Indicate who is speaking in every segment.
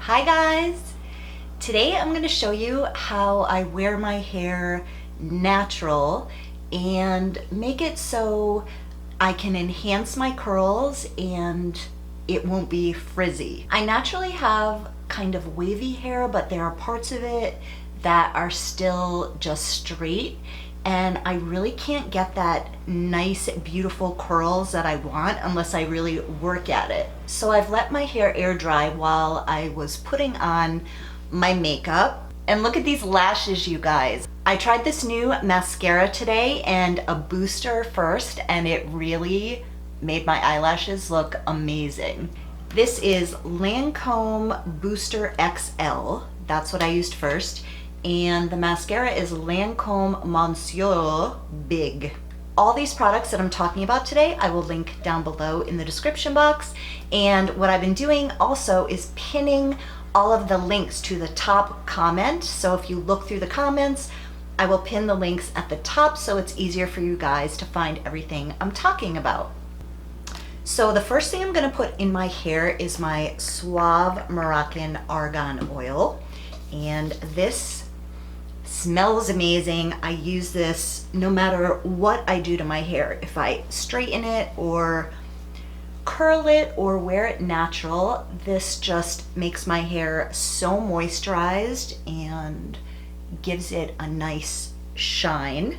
Speaker 1: Hi guys! Today I'm going to show you how I wear my hair natural and make it so I can enhance my curls and it won't be frizzy. I naturally have kind of wavy hair, but there are parts of it that are still just straight, and I really can't get that nice, beautiful curls that I want unless I really work at it. So I've let my hair air dry while I was putting on my makeup. And look at these lashes, you guys. I tried this new mascara today and a booster first, and it really made my eyelashes look amazing. This is Lancome Booster XL. That's what I used first. And the mascara is Lancome Monsieur Big. All these products that I'm talking about today, I will link down below in the description box. And what I've been doing also is pinning all of the links to the top comment. So if you look through the comments, I will pin the links at the top so it's easier for you guys to find everything I'm talking about. So the first thing I'm gonna put in my hair is my Suave Moroccan Argan Oil. And this smells amazing. I use this no matter what I do to my hair. If I straighten it or curl it or wear it natural, this just makes my hair so moisturized and gives it a nice shine.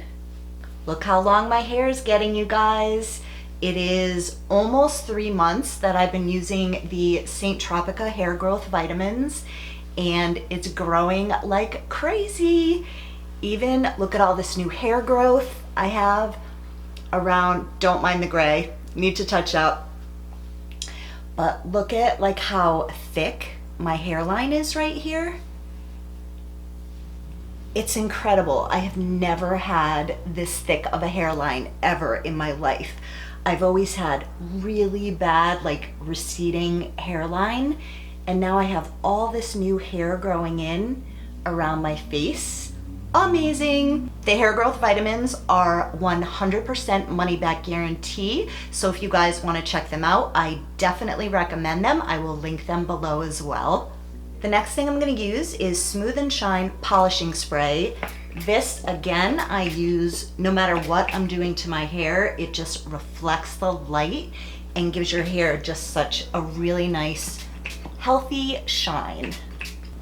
Speaker 1: Look how long my hair is getting, you guys. It is almost 3 months that I've been using the Saint Tropica hair growth vitamins, and it's growing like crazy. Even look at all this new hair growth I have around. Don't mind the gray, need to touch up. But look at like how thick my hairline is right here. It's incredible. I have never had this thick of a hairline ever in my life. I've always had really bad, like receding hairline, and now I have all this new hair growing in around my face. Amazing. The hair growth vitamins are 100% money back guarantee. So if you guys want to check them out, I definitely recommend them. I will link them below as well. The next thing I'm going to use is Smooth and Shine Polishing Spray. This, again, I use no matter what I'm doing to my hair. It just reflects the light and gives your hair just such a really nice, healthy shine.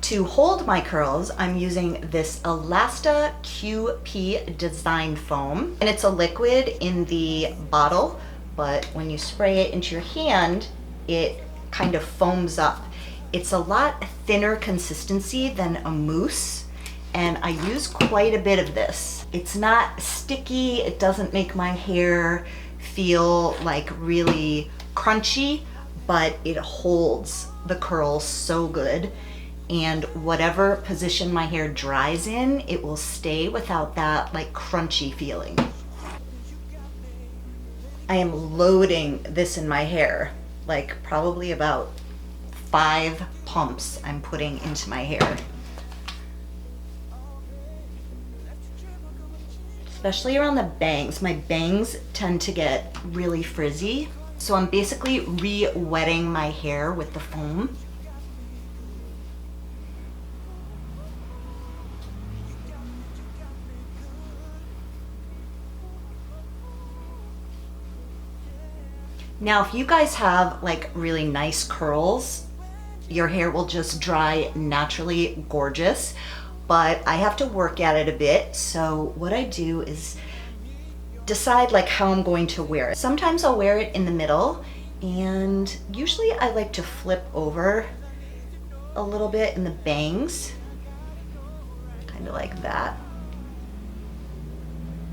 Speaker 1: To hold my curls, I'm using this Elasta QP Design Foam, and it's a liquid in the bottle, but when you spray it into your hand, it kind of foams up. It's a lot thinner consistency than a mousse, and I use quite a bit of this. It's not sticky, it doesn't make my hair feel like really crunchy, but it holds the curls so good. And whatever position my hair dries in, it will stay without that like crunchy feeling. I am loading this in my hair, like probably about 5 pumps I'm putting into my hair. Especially around the bangs. My bangs tend to get really frizzy. So I'm basically re-wetting my hair with the foam. Now, if you guys have like really nice curls, your hair will just dry naturally gorgeous, but I have to work at it a bit. So what I do is decide like how I'm going to wear it. Sometimes I'll wear it in the middle, and usually I like to flip over a little bit in the bangs, kind of like that.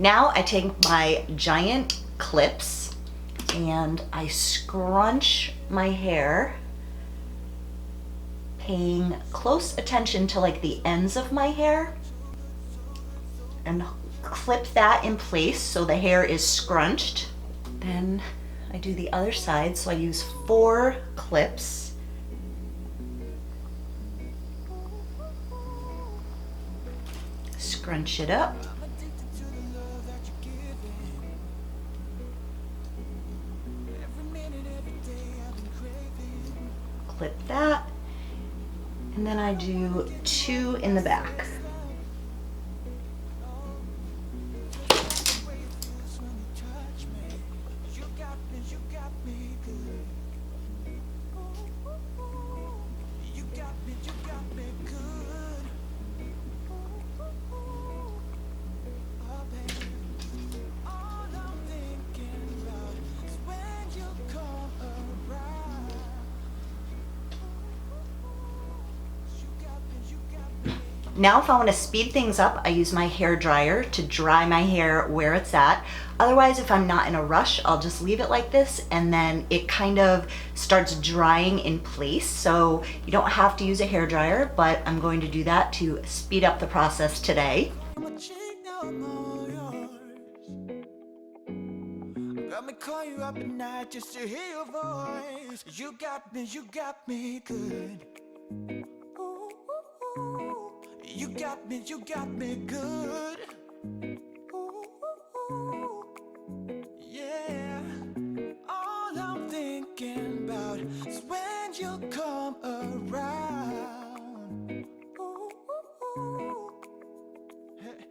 Speaker 1: Now I take my giant clips and I scrunch my hair, paying close attention to like the ends of my hair, and clip that in place so the hair is scrunched. Then I do the other side, so I use 4 clips. Scrunch it up. Clip that. And then I do 2 in the back. Now if I want to speed things up, I use my hair dryer to dry my hair where it's at. Otherwise, if I'm not in a rush, I'll just leave it like this and then it kind of starts drying in place. So you don't have to use a hair dryer, but I'm going to do that to speed up the process today. Got me call you up at night just to hear your voice. You got me good. You got me good. Yeah. All I'm thinking about is when you come around. Hey.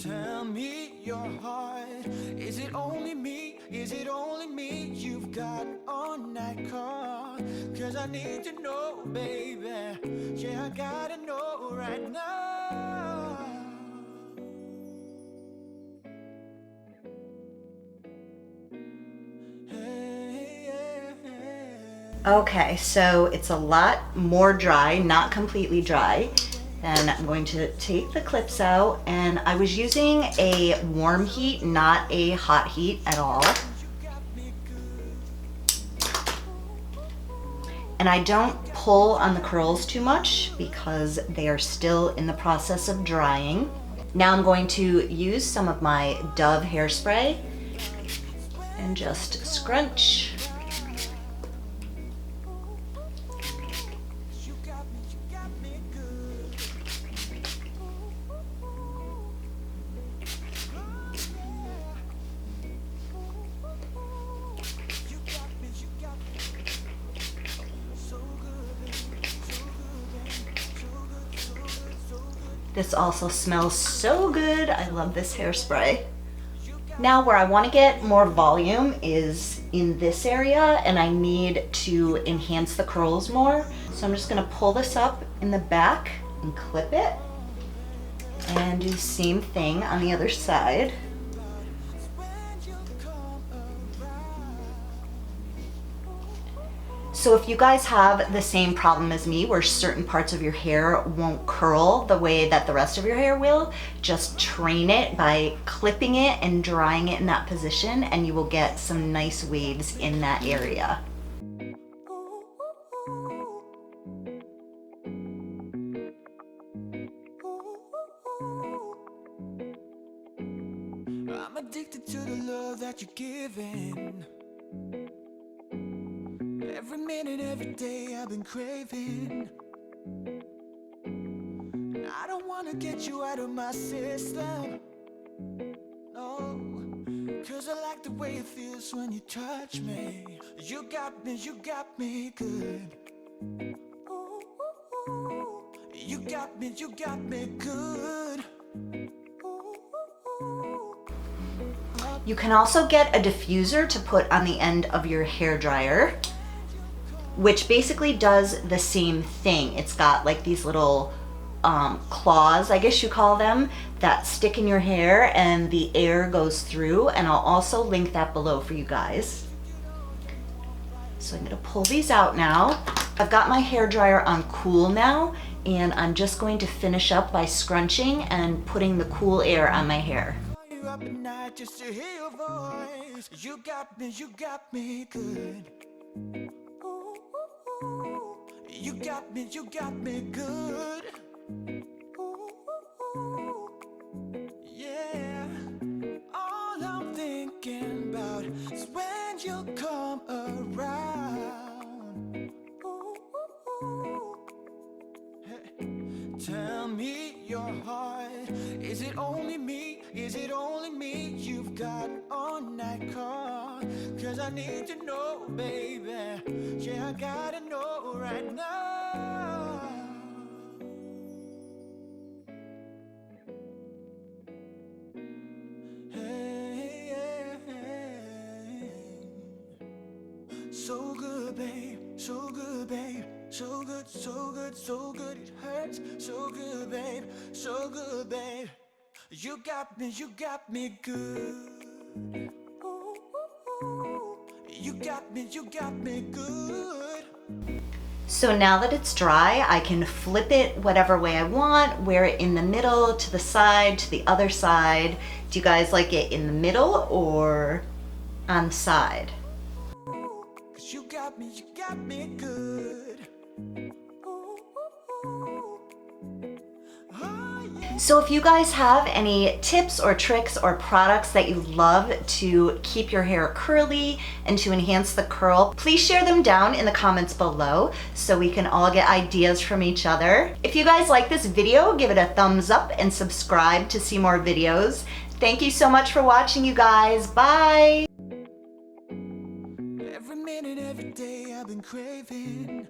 Speaker 1: Tell me your heart. Is it only me? Is it only me you've got on that call? 'Cause I need to know, baby. Yeah, I gotta know right now. Okay, so it's a lot more dry, not completely dry. And I'm going to take the clips out, and I was using a warm heat, not a hot heat at all. And I don't pull on the curls too much because they are still in the process of drying. Now I'm going to use some of my Dove hairspray and just scrunch. This also smells so good. I love this hairspray. Now where I want to get more volume is in this area, and I need to enhance the curls more. So I'm just going to pull this up in the back and clip it and do the same thing on the other side. So if you guys have the same problem as me where certain parts of your hair won't curl the way that the rest of your hair will, just train it by clipping it and drying it in that position, and you will get some nice waves in that area. I'm addicted to the love that you're giving. Every minute, every day I've been craving. I don't wanna get you out of my system, no, 'cause I like the way it feels when you touch me. You got me good. You got me good. You can also get a diffuser to put on the end of your hair dryer, which basically does the same thing. It's got like these little claws, I guess you call them, that stick in your hair and the air goes through, and I'll also link that below for you guys. So I'm gonna pull these out now. I've got my hair dryer on cool now, and I'm just going to finish up by scrunching and putting the cool air on my hair. You got me good. You got me good. Yeah. All I'm thinking about is when you come around. Hey. Tell me your heart. Is it only me? Is it only me you've got on that call? 'Cause I need to know, baby. Yeah, I gotta know right now.
Speaker 2: so good, babe, so good, babe, so good, so good, so good, it hurts, so good, babe, so good, babe. You got me good. Ooh, ooh, ooh. You got me good.
Speaker 1: So now that it's dry, I can flip it whatever way I want, wear it in the middle, to the side, to the other side. Do you guys like it in the middle or on the side?
Speaker 2: 'Cause you got me good. Ooh, ooh, ooh. Oh, yeah.
Speaker 1: So if you guys have any tips or tricks or products that you love to keep your hair curly and to enhance the curl, please share them down in the comments below so we can all get ideas from each other. If you guys like this video, give it a thumbs up and subscribe to see more videos. Thank you so much for watching, you guys. Bye!
Speaker 2: Every minute, every day I've been craving